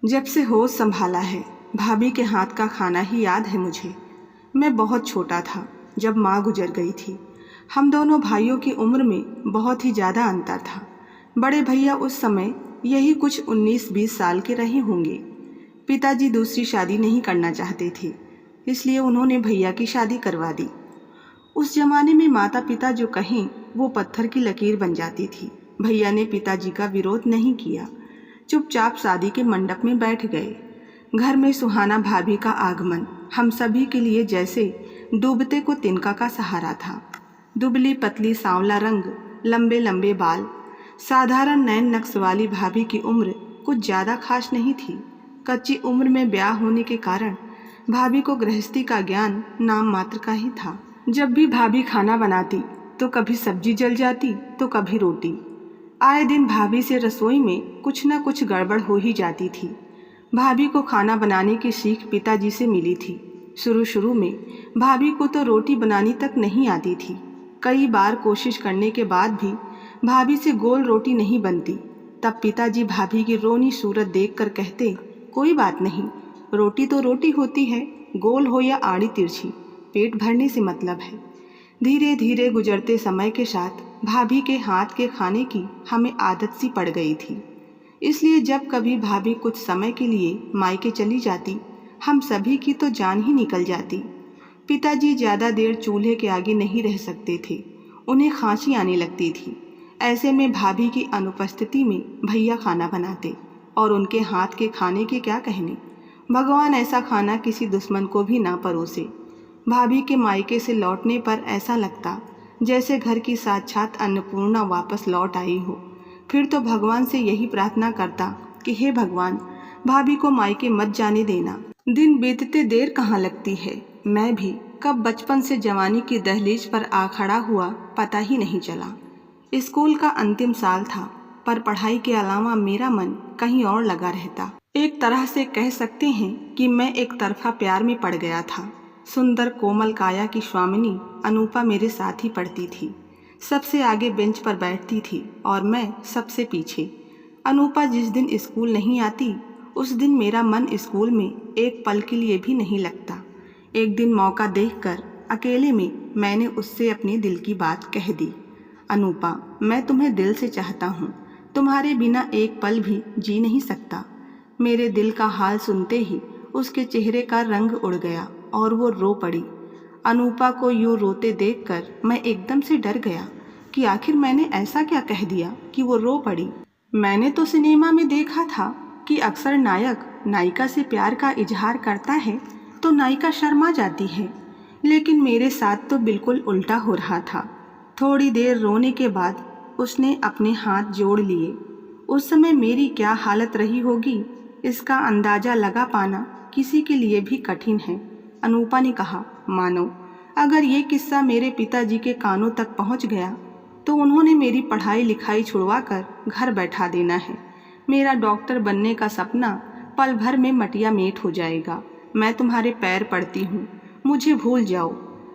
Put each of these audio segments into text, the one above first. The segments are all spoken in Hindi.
जब से होश संभाला है, भाभी के हाथ का खाना ही याद है मुझे। मैं बहुत छोटा था जब माँ गुजर गई थी। हम दोनों भाइयों की उम्र में बहुत ही ज़्यादा अंतर था। बड़े भैया उस समय यही कुछ 19-20 साल के रहे होंगे। पिताजी दूसरी शादी नहीं करना चाहते थे, इसलिए उन्होंने भैया की शादी करवा दी। उस जमाने में माता पिता जो कहें वो पत्थर की लकीर बन जाती थी। भैया ने पिताजी का विरोध नहीं किया, चुपचाप शादी के मंडप में बैठ गए। घर में सुहाना भाभी का आगमन हम सभी के लिए जैसे डूबते को तिनका का सहारा था। दुबली पतली सांवला रंग, लंबे लंबे बाल, साधारण नैन नक्श वाली भाभी की उम्र कुछ ज़्यादा खास नहीं थी। कच्ची उम्र में ब्याह होने के कारण भाभी को गृहस्थी का ज्ञान नाम मात्र का ही था। जब भी भाभी खाना बनाती तो कभी सब्जी जल जाती तो कभी रोटी। आए दिन भाभी से रसोई में कुछ न कुछ गड़बड़ हो ही जाती थी। भाभी को खाना बनाने की सीख पिताजी से मिली थी। शुरू में भाभी को तो रोटी बनानी तक नहीं आती थी। कई बार कोशिश करने के बाद भी भाभी से गोल रोटी नहीं बनती। तब पिताजी भाभी की रोनी सूरत देखकर कहते, कोई बात नहीं, रोटी तो रोटी होती है, गोल हो या आड़ी तिरछी, पेट भरने से मतलब है। धीरे धीरे गुजरते समय के साथ भाभी के हाथ के खाने की हमें आदत सी पड़ गई थी। इसलिए जब कभी भाभी कुछ समय के लिए मायके चली जाती, हम सभी की तो जान ही निकल जाती। पिताजी ज़्यादा देर चूल्हे के आगे नहीं रह सकते थे, उन्हें खांसी आने लगती थी। ऐसे में भाभी की अनुपस्थिति में भैया खाना बनाते और उनके हाथ के खाने के क्या कहने। भगवान ऐसा खाना किसी दुश्मन को भी ना परोसे। भाभी के मायके से लौटने पर ऐसा लगता जैसे घर की साक्षात अन्नपूर्णा वापस लौट आई हो। फिर तो भगवान से यही प्रार्थना करता कि हे भगवान, भाभी को मायके मत जाने देना। दिन बीतते देर कहाँ लगती है। मैं भी कब बचपन से जवानी की दहलीज पर आ खड़ा हुआ पता ही नहीं चला। स्कूल का अंतिम साल था, पर पढ़ाई के अलावा मेरा मन कहीं और लगा रहता। एक तरह से कह सकते हैं कि मैं एक तरफा प्यार में पड़ गया था। सुंदर कोमल काया की स्वामिनी अनूपा मेरे साथ ही पढ़ती थी। सबसे आगे बेंच पर बैठती थी और मैं सबसे पीछे। अनूपा जिस दिन स्कूल नहीं आती उस दिन मेरा मन स्कूल में एक पल के लिए भी नहीं लगता। एक दिन मौका देखकर अकेले में मैंने उससे अपने दिल की बात कह दी। अनूपा, मैं तुम्हें दिल से चाहता हूँ, तुम्हारे बिना एक पल भी जी नहीं सकता। मेरे दिल का हाल सुनते ही उसके चेहरे का रंग उड़ गया और वो रो पड़ी। अनूपा को यूँ रोते देखकर मैं एकदम से डर गया कि आखिर मैंने ऐसा क्या कह दिया कि वो रो पड़ी। मैंने तो सिनेमा में देखा था कि अक्सर नायक नायिका से प्यार का इजहार करता है तो नायिका शर्मा जाती है, लेकिन मेरे साथ तो बिल्कुल उल्टा हो रहा था। थोड़ी देर रोने के बाद उसने अपने हाथ जोड़ लिए। उस समय मेरी क्या हालत रही होगी, इसका अंदाज़ा लगा पाना किसी के लिए भी कठिन है। अनूपा ने कहा, मानो अगर ये किस्सा मेरे पिताजी के कानों तक पहुंच गया तो उन्होंने मेरी पढ़ाई लिखाई छुड़वाकर घर बैठा देना है। मेरा डॉक्टर बनने का सपना पल भर में मटिया मेट हो जाएगा। मैं तुम्हारे पैर पड़ती हूँ, मुझे भूल जाओ।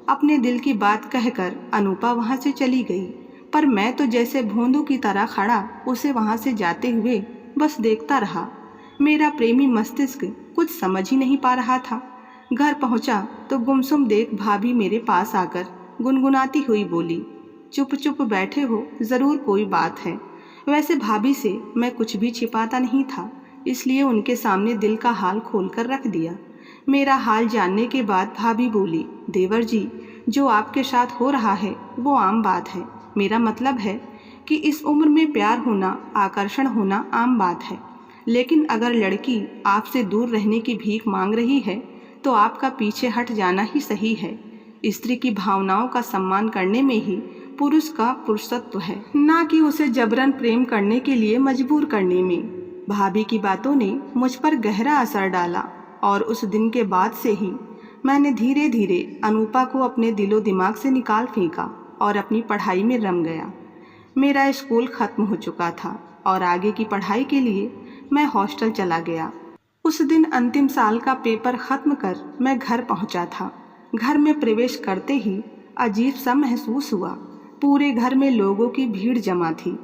अपने दिल की बात कहकर अनूपा वहाँ से चली गई, पर मैं तो जैसे भोंदू की तरह खड़ा उसे वहाँ से जाते हुए बस देखता रहा। मेरा प्रेमी मस्तिष्क कुछ समझ ही नहीं पा रहा था। घर पहुंचा तो गुमसुम देख भाभी मेरे पास आकर गुनगुनाती हुई बोली, चुप चुप बैठे हो, ज़रूर कोई बात है। वैसे भाभी से मैं कुछ भी छिपाता नहीं था, इसलिए उनके सामने दिल का हाल खोल कर रख दिया। मेरा हाल जानने के बाद भाभी बोली, देवर जी, जो आपके साथ हो रहा है वो आम बात है। मेरा मतलब है कि इस उम्र में प्यार होना, आकर्षण होना आम बात है, लेकिन अगर लड़की आपसे दूर रहने की भीख मांग रही है तो आपका पीछे हट जाना ही सही है। स्त्री की भावनाओं का सम्मान करने में ही पुरुष का पुरुषत्व है, ना कि उसे जबरन प्रेम करने के लिए मजबूर करने में। भाभी की बातों ने मुझ पर गहरा असर डाला और उस दिन के बाद से ही मैंने धीरे धीरे अनूपा को अपने दिलो दिमाग से निकाल फेंका और अपनी पढ़ाई में रम गया। मेरा स्कूल खत्म हो चुका था और आगे की पढ़ाई के लिए मैं हॉस्टल चला गया। उस दिन अंतिम साल का पेपर ख़त्म कर मैं घर पहुंचा था। घर में प्रवेश करते ही अजीब सा महसूस हुआ। पूरे घर में लोगों की भीड़ जमा थी।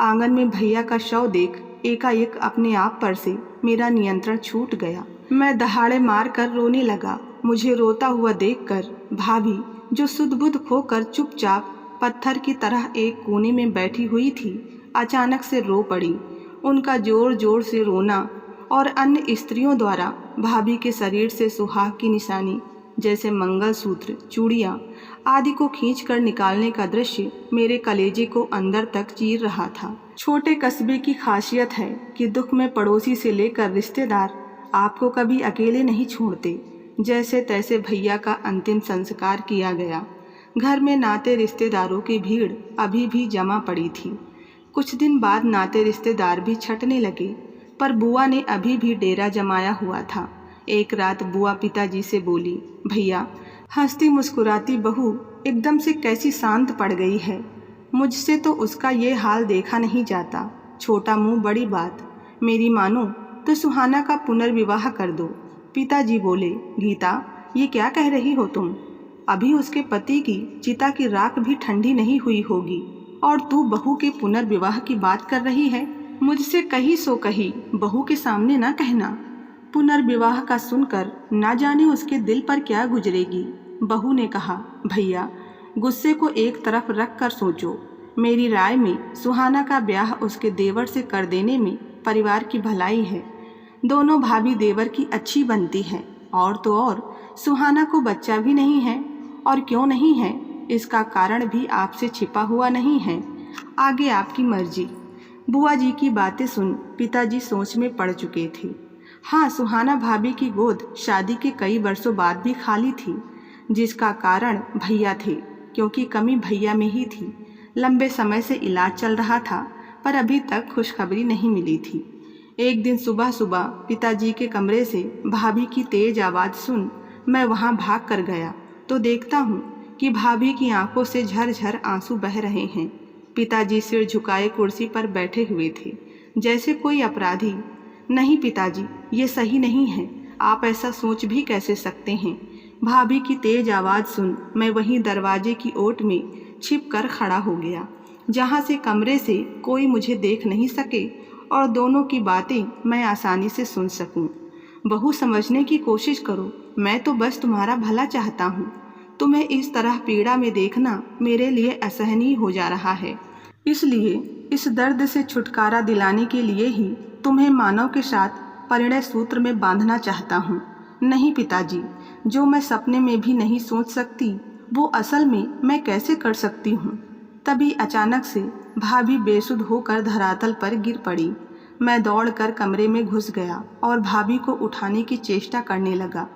आंगन में भैया का शव देख एकाएक अपने आप पर से मेरा नियंत्रण छूट गया। मैं दहाड़े मार कर रोने लगा। मुझे रोता हुआ देखकर भाभी, जो सुध-बुध खोकर चुपचाप पत्थर की तरह एक कोने में बैठी हुई थी, अचानक से रो पड़ी। उनका जोर जोर से रोना और अन्य स्त्रियों द्वारा भाभी के शरीर से सुहाग की निशानी जैसे मंगलसूत्र, चूड़ियाँ आदि को खींचकर निकालने का दृश्य मेरे कलेजे को अंदर तक चीर रहा था। छोटे कस्बे की खासियत है कि दुख में पड़ोसी से लेकर रिश्तेदार आपको कभी अकेले नहीं छोड़ते। जैसे तैसे भैया का अंतिम संस्कार किया गया। घर में नाते रिश्तेदारों की भीड़ अभी भी जमा पड़ी थी। कुछ दिन बाद नाते रिश्तेदार भी छटने लगे, पर बुआ ने अभी भी डेरा जमाया हुआ था। एक रात बुआ पिताजी से बोली, भैया, हंसती मुस्कुराती बहू एकदम से कैसी शांत पड़ गई है। मुझसे तो उसका ये हाल देखा नहीं जाता। छोटा मुंह बड़ी बात। मेरी मानो तो सुहाना का पुनर्विवाह कर दो। पिताजी बोले, गीता, ये क्या कह रही हो तुम? अभी उसके पति की चिता की राख भी ठंडी नहीं हुई होगी और तू बहू के पुनर्विवाह की बात कर रही है। मुझसे कही सो कही, बहू के सामने ना कहना। पुनर्विवाह का सुनकर ना जाने उसके दिल पर क्या गुजरेगी। बहू ने कहा, भैया, गुस्से को एक तरफ रख कर सोचो। मेरी राय में सुहाना का ब्याह उसके देवर से कर देने में परिवार की भलाई है। दोनों भाभी देवर की अच्छी बनती है, और तो और सुहाना को बच्चा भी नहीं है। और क्यों नहीं है, इसका कारण भी आपसे छिपा हुआ नहीं है। आगे आपकी मर्जी। बुआ जी की बातें सुन पिताजी सोच में पड़ चुके थे। हाँ, सुहाना भाभी की गोद शादी के कई वर्षों बाद भी खाली थी, जिसका कारण भैया थे, क्योंकि कमी भैया में ही थी। लंबे समय से इलाज चल रहा था, पर अभी तक खुशखबरी नहीं मिली थी। एक दिन सुबह सुबह पिताजी के कमरे से भाभी की तेज आवाज़ सुन मैं वहां भाग कर गया तो देखता हूँ कि भाभी की आंखों से झरझर आंसू बह रहे हैं। पिताजी सिर झुकाए कुर्सी पर बैठे हुए थे, जैसे कोई अपराधी। नहीं पिताजी, ये सही नहीं है। आप ऐसा सोच भी कैसे सकते हैं? भाभी की तेज आवाज़ सुन मैं वहीं दरवाजे की ओट में छिप कर खड़ा हो गया, जहाँ से कमरे से कोई मुझे देख नहीं सके और दोनों की बातें मैं आसानी से सुन सकूं। बहू, समझने की कोशिश करो। मैं तो बस तुम्हारा भला चाहता हूँ। तुम्हें इस तरह पीड़ा में देखना मेरे लिए असहनीय हो जा रहा है। इसलिए इस दर्द से छुटकारा दिलाने के लिए ही तुम्हें मानव के साथ परिणय सूत्र में बांधना चाहता हूँ। नहीं पिताजी, जो मैं सपने में भी नहीं सोच सकती वो असल में मैं कैसे कर सकती हूँ। तभी अचानक से भाभी बेसुध होकर धरातल पर गिर पड़ी। मैं दौड़कर कमरे में घुस गया और भाभी को उठाने की चेष्टा करने लगा।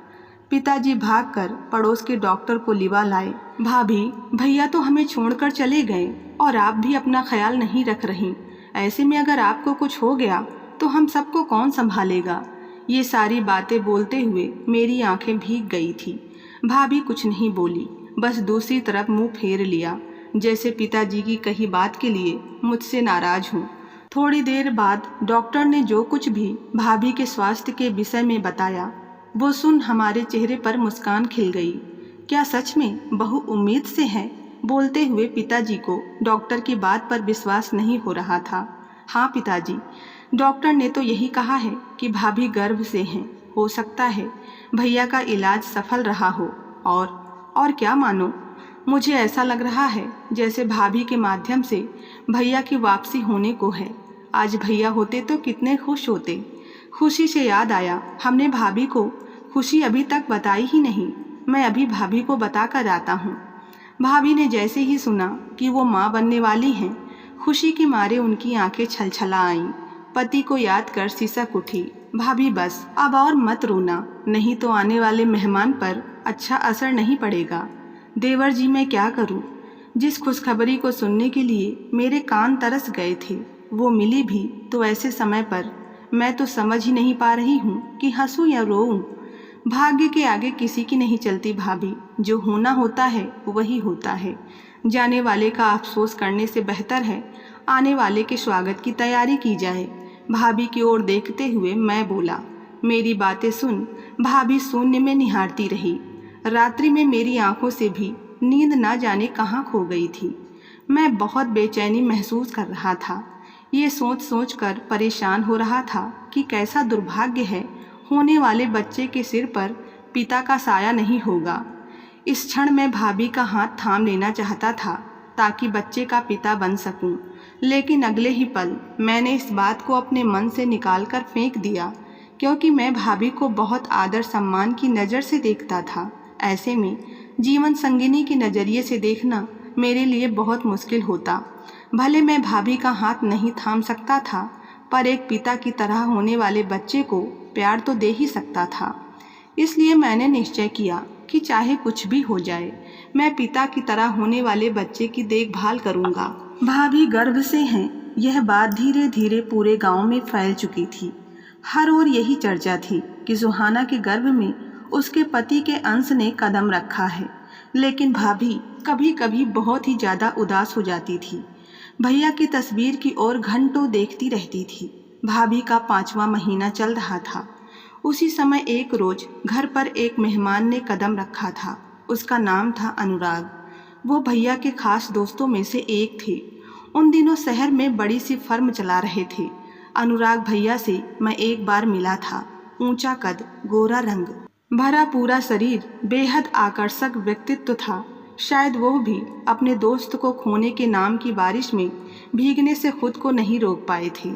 पिताजी भागकर पड़ोस के डॉक्टर को लिवा लाए। भाभी, भैया तो हमें छोड़कर चले गए और आप भी अपना ख्याल नहीं रख रही। ऐसे में अगर आपको कुछ हो गया तो हम सबको कौन संभालेगा? ये सारी बातें बोलते हुए मेरी आंखें भीग गई थी। भाभी कुछ नहीं बोली, बस दूसरी तरफ मुंह फेर लिया, जैसे पिताजी की कही बात के लिए मुझसे नाराज हूँ। थोड़ी देर बाद डॉक्टर ने जो कुछ भी भाभी के स्वास्थ्य के विषय में बताया वो सुन हमारे चेहरे पर मुस्कान खिल गई। क्या सच में बहू उम्मीद से है? बोलते हुए पिताजी को डॉक्टर की बात पर विश्वास नहीं हो रहा था। हाँ पिताजी, डॉक्टर ने तो यही कहा है कि भाभी गर्भ से हैं। हो सकता है भैया का इलाज सफल रहा हो। और क्या मानो, मुझे ऐसा लग रहा है जैसे भाभी के माध्यम से भैया की वापसी होने को है। आज भैया होते तो कितने खुश होते। खुशी से याद आया, हमने भाभी को खुशी अभी तक बताई ही नहीं। मैं अभी भाभी को बता कर आता हूँ। भाभी ने जैसे ही सुना कि वो माँ बनने वाली हैं, खुशी के मारे उनकी आंखें छलछला आईं। पति को याद कर सिसक उठी। भाभी बस, अब और मत रोना, नहीं तो आने वाले मेहमान पर अच्छा असर नहीं पड़ेगा। देवर जी, मैं क्या करूं? जिस खुशखबरी को सुनने के लिए मेरे कान तरस गए थे वो मिली भी तो ऐसे समय पर। मैं तो समझ ही नहीं पा रही हूँ कि हंसूं या रोऊं। भाग्य के आगे किसी की नहीं चलती भाभी। जो होना होता है वही होता है। जाने वाले का अफसोस करने से बेहतर है आने वाले के स्वागत की तैयारी की जाए। भाभी की ओर देखते हुए मैं बोला। मेरी बातें सुन भाभी शून्य में निहारती रही। रात्रि में मेरी आंखों से भी नींद ना जाने कहाँ खो गई थी। मैं बहुत बेचैनी महसूस कर रहा था। ये सोच सोच कर परेशान हो रहा था कि कैसा दुर्भाग्य है, होने वाले बच्चे के सिर पर पिता का साया नहीं होगा। इस क्षण मैं भाभी का हाथ थाम लेना चाहता था ताकि बच्चे का पिता बन सकूं, लेकिन अगले ही पल मैंने इस बात को अपने मन से निकाल कर फेंक दिया, क्योंकि मैं भाभी को बहुत आदर सम्मान की नज़र से देखता था। ऐसे में जीवन संगिनी के नज़रिए से देखना मेरे लिए बहुत मुश्किल होता। भले मैं भाभी का हाथ नहीं थाम सकता था, पर एक पिता की तरह होने वाले बच्चे को प्यार तो दे ही सकता था। इसलिए मैंने निश्चय किया कि चाहे कुछ भी हो जाए, मैं पिता की तरह होने वाले बच्चे की देखभाल करूंगा। भाभी गर्भ से हैं, यह बात धीरे धीरे पूरे गांव में फैल चुकी थी। हर ओर यही चर्चा थी कि सुहाना के गर्भ में उसके पति के अंश ने कदम रखा है। लेकिन भाभी कभी कभी बहुत ही ज़्यादा उदास हो जाती थी। भैया की तस्वीर की ओर घंटों देखती रहती थी। भाभी का 5वां महीना चल रहा था। उसी समय एक रोज घर पर एक मेहमान ने कदम रखा था। उसका नाम था अनुराग। वो भैया के खास दोस्तों में से एक थे। उन दिनों शहर में बड़ी सी फर्म चला रहे थे। अनुराग भैया से मैं एक बार मिला था। ऊंचा कद, गोरा रंग, भरा पूरा शरीर, बेहद आकर्षक व्यक्तित्व था। शायद वो भी अपने दोस्त को खोने के नाम की बारिश में भीगने से खुद को नहीं रोक पाए थे।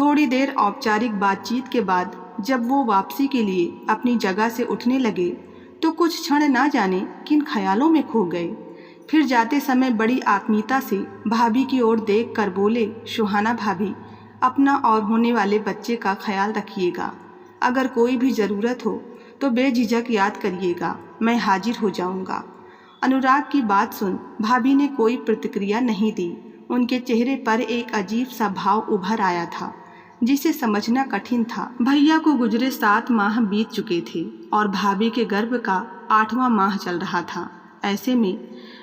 थोड़ी देर औपचारिक बातचीत के बाद जब वो वापसी के लिए अपनी जगह से उठने लगे तो कुछ क्षण ना जाने किन ख्यालों में खो गए। फिर जाते समय बड़ी आत्मीयता से भाभी की ओर देख कर बोले, सुहाना भाभी, अपना और होने वाले बच्चे का ख्याल रखिएगा। अगर कोई भी ज़रूरत हो तो बेझिझक याद करिएगा, मैं हाजिर हो जाऊंगा। अनुराग की बात सुन भाभी ने कोई प्रतिक्रिया नहीं दी। उनके चेहरे पर एक अजीब सा भाव उभर आया था जिसे समझना कठिन था। भैया को गुजरे 7 माह बीत चुके थे और भाभी के गर्भ का 8वां माह चल रहा था। ऐसे में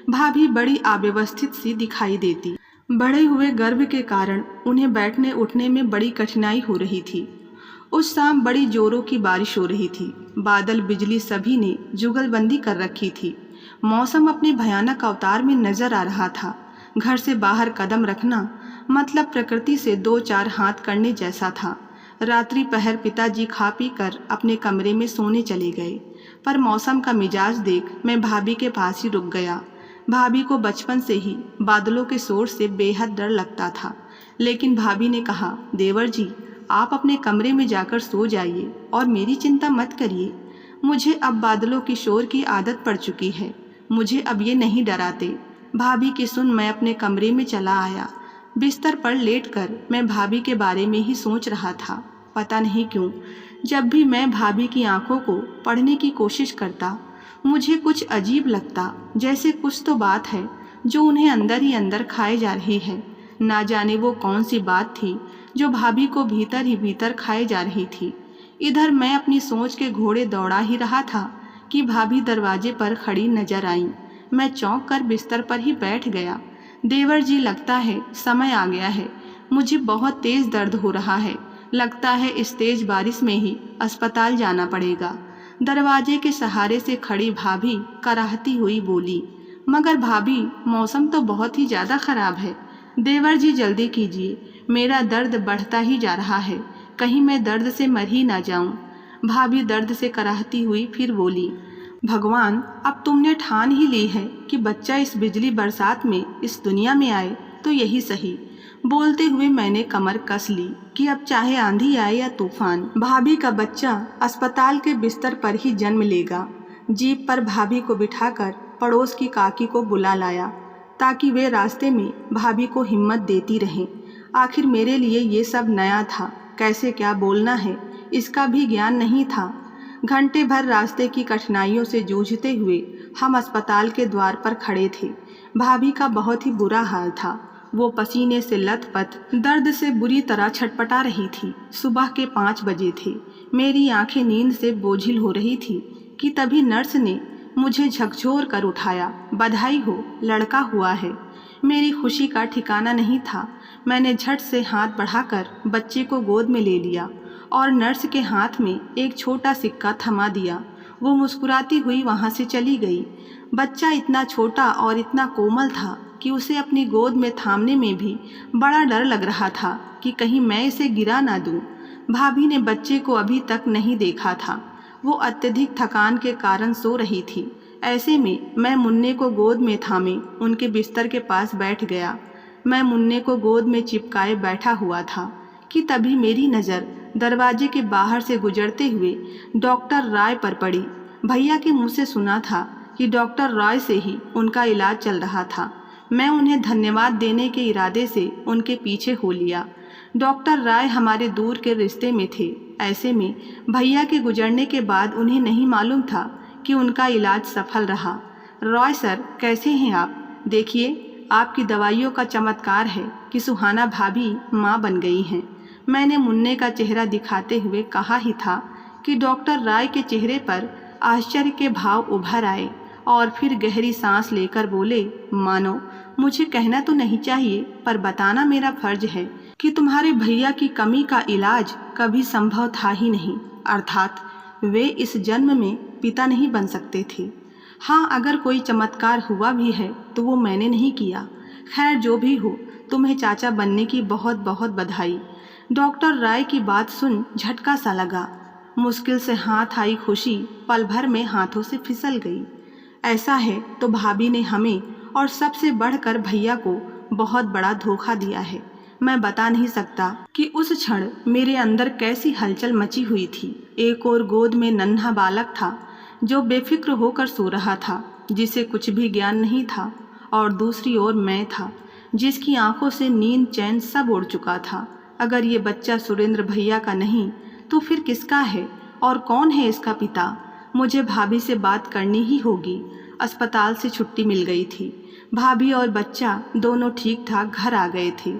भाभी बड़ी अव्यवस्थित सी दिखाई देती। बढ़े हुए गर्भ के कारण उन्हें बैठने उठने में बड़ी कठिनाई हो रही थी। उस शाम बड़ी जोरों की बारिश हो रही थी। बादल, बिजली सभी ने जुगलबंदी कर रखी थी। मौसम अपने भयानक अवतार में नजर आ रहा था। घर से बाहर कदम रखना मतलब प्रकृति से 2-4 हाथ करने जैसा था। रात्रि पहर पिताजी खा पी कर अपने कमरे में सोने चले गए, पर मौसम का मिजाज देख मैं भाभी के पास ही रुक गया। भाभी को बचपन से ही बादलों के शोर से बेहद डर लगता था, लेकिन भाभी ने कहा, देवर जी, आप अपने कमरे में जाकर सो जाइए और मेरी चिंता मत करिए। मुझे अब बादलों की शोर की आदत पड़ चुकी है, मुझे अब ये नहीं डराते। भाभी की सुन मैं अपने कमरे में चला आया। बिस्तर पर लेटकर मैं भाभी के बारे में ही सोच रहा था। पता नहीं क्यों जब भी मैं भाभी की आंखों को पढ़ने की कोशिश करता मुझे कुछ अजीब लगता, जैसे कुछ तो बात है जो उन्हें अंदर ही अंदर खाए जा रही है। ना जाने वो कौन सी बात थी जो भाभी को भीतर ही भीतर खाए जा रही थी। इधर मैं अपनी सोच के घोड़े दौड़ा ही रहा था कि भाभी दरवाजे पर खड़ी नजर आईं। मैं चौंक कर बिस्तर पर ही बैठ गया। देवर जी, लगता है समय आ गया है। मुझे बहुत तेज दर्द हो रहा है। लगता है इस तेज बारिश में ही अस्पताल जाना पड़ेगा। दरवाजे के सहारे से खड़ी भाभी कराहती हुई बोली, मगर भाभी, मौसम तो बहुत ही ज़्यादा ख़राब है। देवर जी, जल्दी कीजिए, मेरा दर्द बढ़ता ही जा रहा है, कहीं मैं दर्द से मर ही ना जाऊं। भाभी दर्द से कराहती हुई फिर बोली, भगवान, अब तुमने ठान ही ली है कि बच्चा इस बिजली बरसात में इस दुनिया में आए तो यही सही। बोलते हुए मैंने कमर कस ली कि अब चाहे आंधी आए या तूफान, भाभी का बच्चा अस्पताल के बिस्तर पर ही जन्म लेगा। जीप पर भाभी को बिठाकर पड़ोस की काकी को बुला लाया ताकि वे रास्ते में भाभी को हिम्मत देती रहें। आखिर मेरे लिए ये सब नया था, कैसे क्या बोलना है इसका भी ज्ञान नहीं था। घंटे भर रास्ते की कठिनाइयों से जूझते हुए हम अस्पताल के द्वार पर खड़े थे। भाभी का बहुत ही बुरा हाल था। वो पसीने से लथपथ, दर्द से बुरी तरह छटपटा रही थी। सुबह के 5 बजे थे। मेरी आंखें नींद से बोझिल हो रही थी कि तभी नर्स ने मुझे झकझोर कर उठाया। बधाई हो, लड़का हुआ है। मेरी खुशी का ठिकाना नहीं था। मैंने झट से हाथ बढ़ाकर बच्चे को गोद में ले लिया और नर्स के हाथ में एक छोटा सिक्का थमा दिया। वो मुस्कुराती हुई वहाँ से चली गई। बच्चा इतना छोटा और इतना कोमल था कि उसे अपनी गोद में थामने में भी बड़ा डर लग रहा था कि कहीं मैं इसे गिरा ना दूं। भाभी ने बच्चे को अभी तक नहीं देखा था। वो अत्यधिक थकान के कारण सो रही थी। ऐसे में मैं मुन्ने को गोद में थामे उनके बिस्तर के पास बैठ गया। मैं मुन्ने को गोद में चिपकाए बैठा हुआ था कि तभी मेरी नज़र दरवाजे के बाहर से गुजरते हुए डॉक्टर राय पर पड़ी। भैया के मुंह से सुना था कि डॉक्टर राय से ही उनका इलाज चल रहा था। मैं उन्हें धन्यवाद देने के इरादे से उनके पीछे हो लिया। डॉक्टर राय हमारे दूर के रिश्ते में थे। ऐसे में भैया के गुजरने के बाद उन्हें नहीं मालूम था कि उनका इलाज सफल रहा। रॉय सर, कैसे हैं आप? देखिए, आपकी दवाइयों का चमत्कार है कि सुहाना भाभी माँ बन गई हैं। मैंने मुन्ने का चेहरा दिखाते हुए कहा ही था कि डॉक्टर राय के चेहरे पर आश्चर्य के भाव उभर आए और फिर गहरी सांस लेकर बोले, मानो मुझे कहना तो नहीं चाहिए पर बताना मेरा फर्ज है कि तुम्हारे भैया की कमी का इलाज कभी संभव था ही नहीं, अर्थात वे इस जन्म में पिता नहीं बन सकते थे। हाँ, अगर कोई चमत्कार हुआ भी है तो वो मैंने नहीं किया। खैर, जो भी हो, तुम्हें चाचा बनने की बहुत बहुत बधाई। डॉक्टर राय की बात सुन झटका सा लगा। मुश्किल से हाथ आई खुशी पल भर में हाथों से फिसल गई। ऐसा है तो भाभी ने हमें और सबसे बढ़कर भैया को बहुत बड़ा धोखा दिया है। मैं बता नहीं सकता कि उस क्षण मेरे अंदर कैसी हलचल मची हुई थी। एक और गोद में नन्हा बालक था जो बेफिक्र होकर सो रहा था, जिसे कुछ भी ज्ञान नहीं था, और दूसरी ओर मैं था जिसकी आंखों से नींद चैन सब उड़ चुका था। अगर ये बच्चा सुरेंद्र भैया का नहीं तो फिर किसका है और कौन है इसका पिता? मुझे भाभी से बात करनी ही होगी। अस्पताल से छुट्टी मिल गई थी। भाभी और बच्चा दोनों ठीक ठाक घर आ गए थे।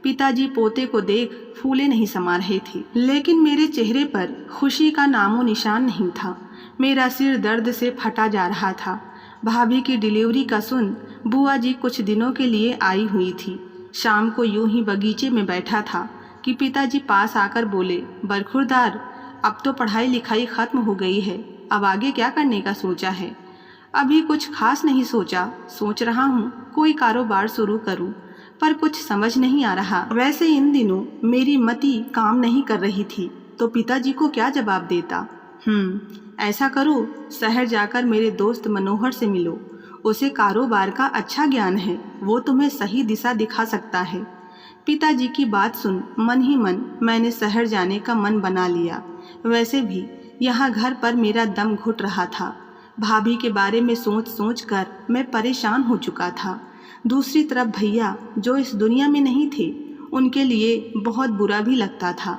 पिताजी पोते को देख फूले नहीं समा रहे थे, लेकिन मेरे चेहरे पर खुशी का नामो निशान नहीं था। मेरा सिर दर्द से फटा जा रहा था। भाभी की डिलीवरी का सुन बुआ जी कुछ दिनों के लिए आई हुई थी। शाम को यूं ही बगीचे में बैठा था कि पिताजी पास आकर बोले, बरखुरदार, अब तो पढ़ाई लिखाई खत्म हो गई है, अब आगे क्या करने का सोचा है? अभी कुछ खास नहीं सोचा, सोच रहा हूँ कोई कारोबार शुरू करूँ, पर कुछ समझ नहीं आ रहा। वैसे इन दिनों मेरी मति काम नहीं कर रही थी तो पिताजी को क्या जवाब देता। ऐसा करो, शहर जाकर मेरे दोस्त मनोहर से मिलो। उसे कारोबार का अच्छा ज्ञान है, वो तुम्हें सही दिशा दिखा सकता है। पिताजी की बात सुन मन ही मन मैंने शहर जाने का मन बना लिया। वैसे भी यहाँ घर पर मेरा दम घुट रहा था। भाभी के बारे में सोच सोच कर मैं परेशान हो चुका था। दूसरी तरफ भैया जो इस दुनिया में नहीं थे, उनके लिए बहुत बुरा भी लगता था।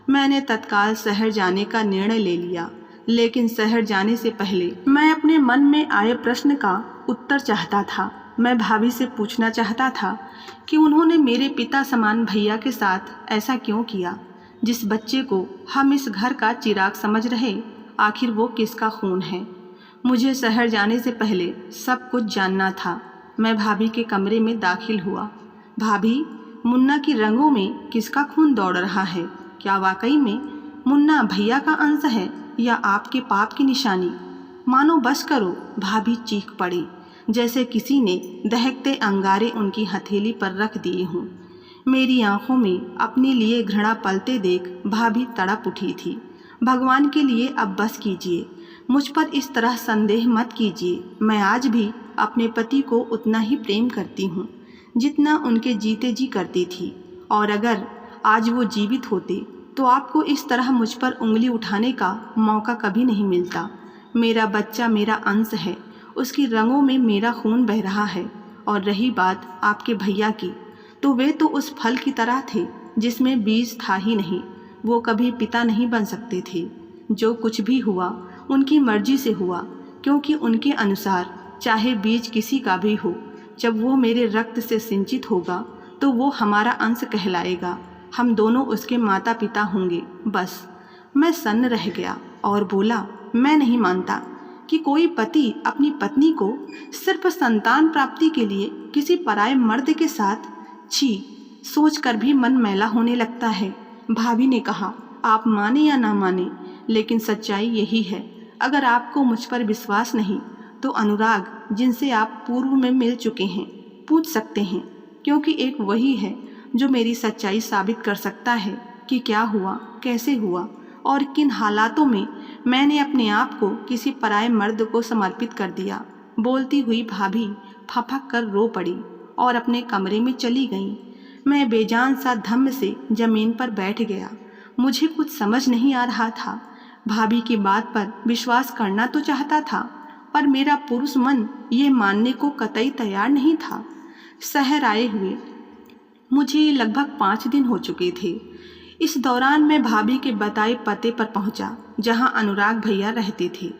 मैंने तत्काल शहर जाने का निर्णय ले लिया, लेकिन शहर जाने से पहले मैं अपने मन में आए प्रश्न का उत्तर चाहता था। मैं भाभी से पूछना चाहता था कि उन्होंने मेरे पिता समान भैया के साथ ऐसा क्यों किया। जिस बच्चे को हम इस घर का चिराग समझ रहे, आखिर वो किसका खून है? मुझे शहर जाने से पहले सब कुछ जानना था। मैं भाभी के कमरे में दाखिल हुआ। भाभी, मुन्ना की रगों में किसका खून दौड़ रहा है? क्या वाकई में मुन्ना भैया का अंश है या आपके पाप की निशानी? मानो बस करो, भाभी चीख पड़ी, जैसे किसी ने दहकते अंगारे उनकी हथेली पर रख दिए हों। मेरी आंखों में अपने लिए घृणा पलते देख भाभी तड़प उठी थी। भगवान के लिए अब बस कीजिए, मुझ पर इस तरह संदेह मत कीजिए। मैं आज भी अपने पति को उतना ही प्रेम करती हूँ जितना उनके जीते जी करती थी, और अगर आज वो जीवित होते तो आपको इस तरह मुझ पर उंगली उठाने का मौका कभी नहीं मिलता। मेरा बच्चा मेरा अंश है, उसकी रगों में मेरा खून बह रहा है। और रही बात आपके भैया की, तो वे तो उस फल की तरह थे जिसमें बीज था ही नहीं। वो कभी पिता नहीं बन सकते थे। जो कुछ भी हुआ उनकी मर्जी से हुआ, क्योंकि उनके अनुसार चाहे बीज किसी का भी हो, जब वो मेरे रक्त से सिंचित होगा तो वो हमारा अंश कहलाएगा। हम दोनों उसके माता पिता होंगे। बस। मैं सन्न रह गया और बोला, मैं नहीं मानता कि कोई पति अपनी पत्नी को सिर्फ संतान प्राप्ति के लिए किसी पराये मर्द के साथ, छी, सोचकर भी मन मैला होने लगता है। भाभी ने कहा, आप माने या ना माने, लेकिन सच्चाई यही है। अगर आपको मुझ पर विश्वास नहीं तो अनुराग, जिनसे आप पूर्व में मिल चुके हैं, पूछ सकते हैं, क्योंकि एक वही है जो मेरी सच्चाई साबित कर सकता है कि क्या हुआ, कैसे हुआ और किन हालातों में मैंने अपने आप को किसी पराये मर्द को समर्पित कर दिया। बोलती हुई भाभी फपक कर रो पड़ी और अपने कमरे में चली गई। मैं बेजान सा धम्म से जमीन पर बैठ गया। मुझे कुछ समझ नहीं आ रहा था। भाभी की बात पर विश्वास करना तो चाहता था, पर मेरा पुरुष मन ये मानने को कतई तैयार नहीं था। शहर आए हुए मुझे लगभग 5 दिन हो चुके थे। इस दौरान मैं भाभी के बताए पते पर पहुंचा, जहां अनुराग भैया रहते थे।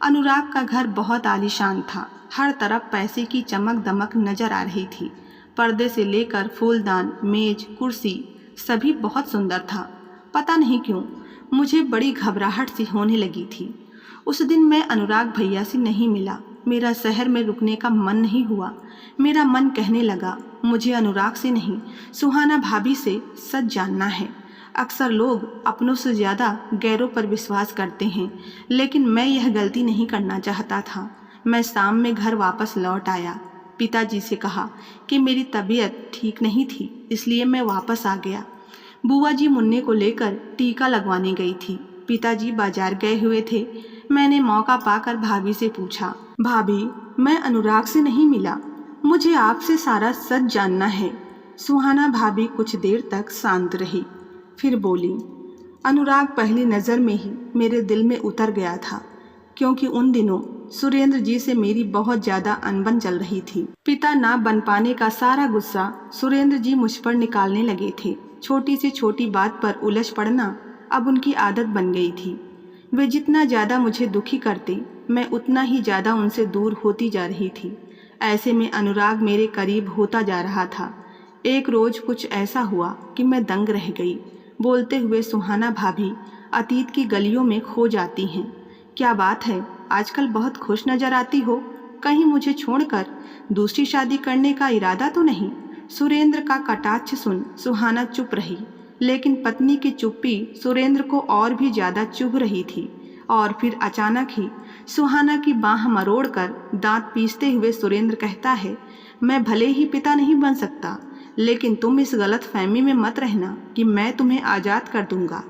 अनुराग का घर बहुत आलीशान था। हर तरफ पैसे की चमक दमक नजर आ रही थी। पर्दे से लेकर फूलदान, मेज, कुर्सी सभी बहुत सुंदर था। पता नहीं क्यों मुझे बड़ी घबराहट सी होने लगी थी। उस दिन मैं अनुराग भैया से नहीं मिला। मेरा शहर में रुकने का मन नहीं हुआ। मेरा मन कहने लगा, मुझे अनुराग से नहीं, सुहाना भाभी से सच जानना है। अक्सर लोग अपनों से ज़्यादा गैरों पर विश्वास करते हैं, लेकिन मैं यह गलती नहीं करना चाहता था। मैं शाम में घर वापस लौट आया। पिताजी से कहा कि मेरी तबीयत ठीक नहीं थी, इसलिए मैं वापस आ गया। बुआ जी मुन्ने को लेकर टीका लगवाने गई थी। पिताजी बाजार गए हुए थे। मैंने मौका पाकर भाभी से पूछा, भाभी, मैं अनुराग से नहीं मिला, मुझे आपसे सारा सच जानना है। सुहाना भाभी कुछ देर तक शांत रही, फिर बोली, अनुराग पहली नज़र में ही मेरे दिल में उतर गया था, क्योंकि उन दिनों सुरेंद्र जी से मेरी बहुत ज़्यादा अनबन चल रही थी। पिता ना बन पाने का सारा गुस्सा सुरेंद्र जी मुझ पर निकालने लगे थे। छोटी से छोटी बात पर उलझ पड़ना अब उनकी आदत बन गई थी। वे जितना ज़्यादा मुझे दुखी करते, मैं उतना ही ज़्यादा उनसे दूर होती जा रही थी। ऐसे में अनुराग मेरे करीब होता जा रहा था। एक रोज़ कुछ ऐसा हुआ कि मैं दंग रह गई। बोलते हुए सुहाना भाभी अतीत की गलियों में खो जाती हैं। क्या बात है, आजकल बहुत खुश नज़र आती हो। कहीं मुझे छोड़कर दूसरी शादी करने का इरादा तो नहीं? सुरेंद्र का कटाक्ष सुन सुहाना चुप रही, लेकिन पत्नी की चुप्पी सुरेंद्र को और भी ज़्यादा चुभ रही थी। और फिर अचानक ही सुहाना की बाह मरोड़कर दांत पीसते हुए सुरेंद्र कहता है, मैं भले ही पिता नहीं बन सकता, लेकिन तुम इस गलत फहमी में मत रहना कि मैं तुम्हें आज़ाद कर दूंगा।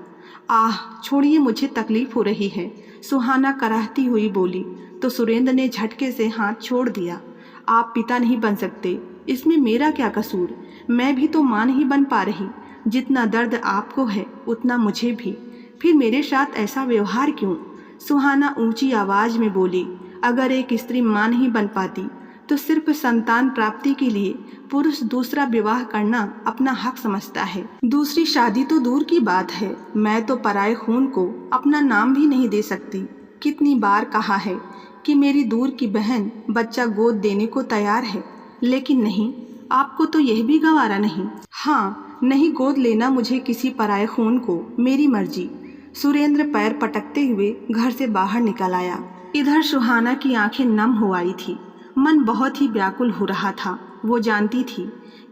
आह, छोड़िए, मुझे तकलीफ हो रही है, सुहाना कराहती हुई बोली। तो सुरेंद्र ने झटके से हाथ छोड़ दिया। आप पिता नहीं बन सकते, इसमें मेरा क्या कसूर? मैं भी तो मां नहीं बन पा रही। जितना दर्द आपको है उतना मुझे भी। फिर मेरे साथ ऐसा व्यवहार क्यों? सुहाना ऊंची आवाज में बोली, अगर एक स्त्री मां नहीं बन पाती तो सिर्फ संतान प्राप्ति के लिए पुरुष दूसरा विवाह करना अपना हक समझता है। दूसरी शादी तो दूर की बात है, मैं तो पराये खून को अपना नाम भी नहीं दे सकती। कितनी बार कहा है कि मेरी दूर की बहन बच्चा गोद देने को तैयार है, लेकिन नहीं, आपको तो यह भी गवारा नहीं। हाँ, नहीं गोद लेना मुझे किसी पराये खून को, मेरी मर्जी। सुरेंद्र पैर पटकते हुए घर से बाहर निकल आया। इधर सुहाना की आंखें नम हो आई थी। मन बहुत ही व्याकुल हो रहा था। वो जानती थी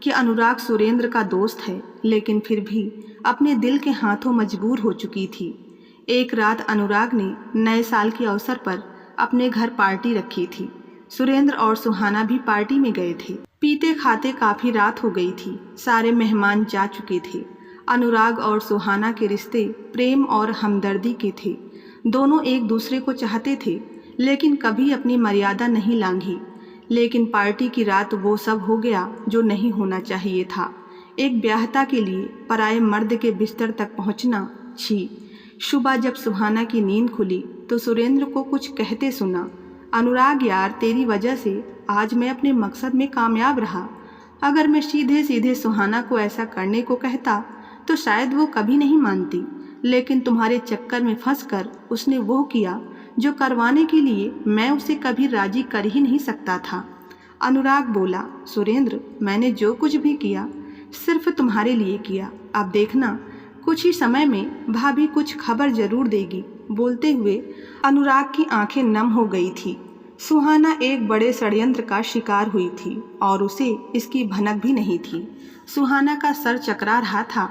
कि अनुराग सुरेंद्र का दोस्त है, लेकिन फिर भी अपने दिल के हाथों मजबूर हो चुकी थी। एक रात अनुराग ने नए साल के अवसर पर अपने घर पार्टी रखी थी। सुरेंद्र और सुहाना भी पार्टी में गए थे। पीते खाते काफ़ी रात हो गई थी। सारे मेहमान जा चुके थे। अनुराग और सुहाना के रिश्ते प्रेम और हमदर्दी के थे। दोनों एक दूसरे को चाहते थे, लेकिन कभी अपनी मर्यादा नहीं लांघी। लेकिन पार्टी की रात वो सब हो गया जो नहीं होना चाहिए था। एक ब्याहता के लिए पराये मर्द के बिस्तर तक पहुंचना, छी। सुबह जब सुहाना की नींद खुली तो सुरेंद्र को कुछ कहते सुना, अनुराग यार, तेरी वजह से आज मैं अपने मकसद में कामयाब रहा। अगर मैं सीधे सीधे सुहाना को ऐसा करने को कहता तो शायद वो कभी नहीं मानती, लेकिन तुम्हारे चक्कर में फंसकर उसने वो किया जो करवाने के लिए मैं उसे कभी राजी कर ही नहीं सकता था। अनुराग बोला, सुरेंद्र, मैंने जो कुछ भी किया सिर्फ तुम्हारे लिए किया। अब देखना, कुछ ही समय में भाभी कुछ खबर जरूर देगी। बोलते हुए अनुराग की आंखें नम हो गई थी। सुहाना एक बड़े षड्यंत्र का शिकार हुई थी और उसे इसकी भनक भी नहीं थी। सुहाना का सर चकरा रहा था।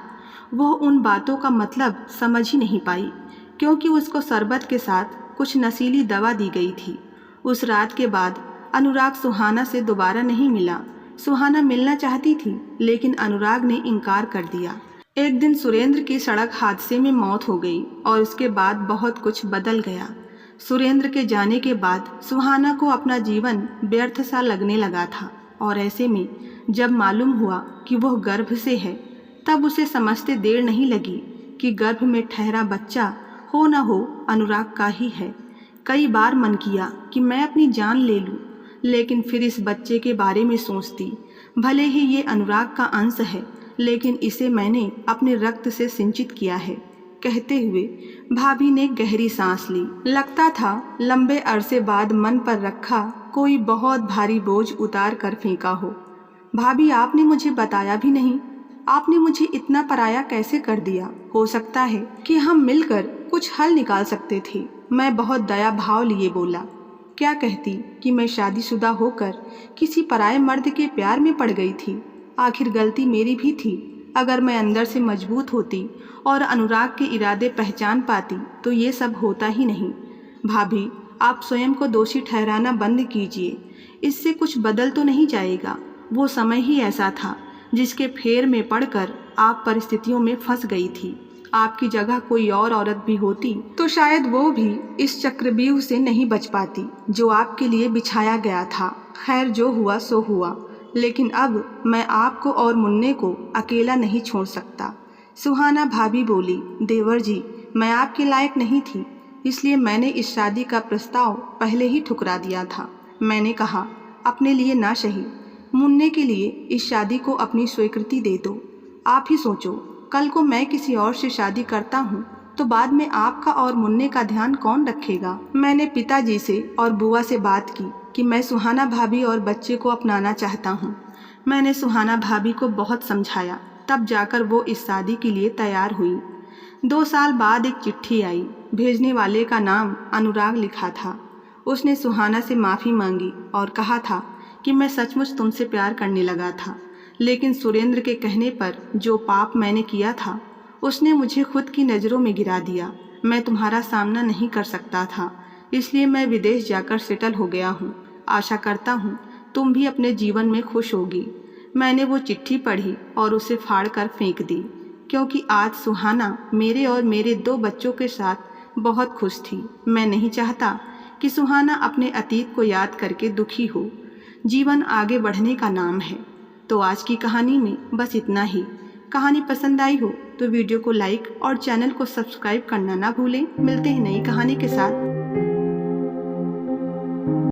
वह उन बातों का मतलब समझ ही नहीं पाई, क्योंकि उसको शरबत के साथ कुछ नशीली दवा दी गई थी। उस रात के बाद अनुराग सुहाना से दोबारा नहीं मिला। सुहाना मिलना चाहती थी, लेकिन अनुराग ने इनकार कर दिया। एक दिन सुरेंद्र की सड़क हादसे में मौत हो गई और उसके बाद बहुत कुछ बदल गया। सुरेंद्र के जाने के बाद सुहाना को अपना जीवन व्यर्थ सा लगने लगा था और ऐसे में जब मालूम हुआ कि वह गर्भ से है, तब उसे समझते देर नहीं लगी कि गर्भ में ठहरा बच्चा हो न हो अनुराग का ही है। कई बार मन किया कि मैं अपनी जान ले लूं, लेकिन फिर इस बच्चे के बारे में सोचती, भले ही ये अनुराग का अंश है, लेकिन इसे मैंने अपने रक्त से सिंचित किया है। कहते हुए भाभी ने गहरी सांस ली। लगता था लंबे अरसे बाद मन पर रखा कोई बहुत भारी बोझ उतार कर फेंका हो। भाभी, आपने मुझे बताया भी नहीं, आपने मुझे इतना पराया कैसे कर दिया। हो सकता है कि हम मिलकर कुछ हल निकाल सकते थे। मैं बहुत दया भाव लिए बोला, क्या कहती कि मैं शादीशुदा होकर किसी पराये मर्द के प्यार में पड़ गई थी। आखिर गलती मेरी भी थी। अगर मैं अंदर से मजबूत होती और अनुराग के इरादे पहचान पाती तो ये सब होता ही नहीं। भाभी, आप स्वयं को दोषी ठहराना बंद कीजिए, इससे कुछ बदल तो नहीं जाएगा। वो समय ही ऐसा था जिसके फेर में पड़कर आप परिस्थितियों में फंस गई थी। आपकी जगह कोई और औरत भी होती तो शायद वो भी इस चक्रव्यूह से नहीं बच पाती जो आपके लिए बिछाया गया था। खैर, जो हुआ सो हुआ, लेकिन अब मैं आपको और मुन्ने को अकेला नहीं छोड़ सकता। सुहाना भाभी बोली, देवर जी, मैं आपके लायक नहीं थी, इसलिए मैंने इस शादी का प्रस्ताव पहले ही ठुकरा दिया था। मैंने कहा, अपने लिए ना सही, मुन्ने के लिए इस शादी को अपनी स्वीकृति दे दो। आप ही सोचो, कल को मैं किसी और से शादी करता हूँ तो बाद में आपका और मुन्ने का ध्यान कौन रखेगा। मैंने पिताजी से और बुआ से बात की कि मैं सुहाना भाभी और बच्चे को अपनाना चाहता हूँ। मैंने सुहाना भाभी को बहुत समझाया, तब जाकर वो इस शादी के लिए तैयार हुई। 2 साल बाद एक चिट्ठी आई। भेजने वाले का नाम अनुराग लिखा था। उसने सुहाना से माफ़ी मांगी और कहा था कि मैं सचमुच तुमसे प्यार करने लगा था, लेकिन सुरेंद्र के कहने पर जो पाप मैंने किया था उसने मुझे खुद की नज़रों में गिरा दिया। मैं तुम्हारा सामना नहीं कर सकता था, इसलिए मैं विदेश जाकर सेटल हो गया हूँ। आशा करता हूँ तुम भी अपने जीवन में खुश होगी। मैंने वो चिट्ठी पढ़ी और उसे फाड़ कर फेंक दी, क्योंकि आज सुहाना मेरे और मेरे 2 बच्चों के साथ बहुत खुश थी। मैं नहीं चाहता कि सुहाना अपने अतीत को याद करके दुखी हो। जीवन आगे बढ़ने का नाम है। तो आज की कहानी में बस इतना ही। कहानी पसंद आई हो तो वीडियो को लाइक और चैनल को सब्सक्राइब करना ना भूलें। मिलते हैं नई कहानी के साथ।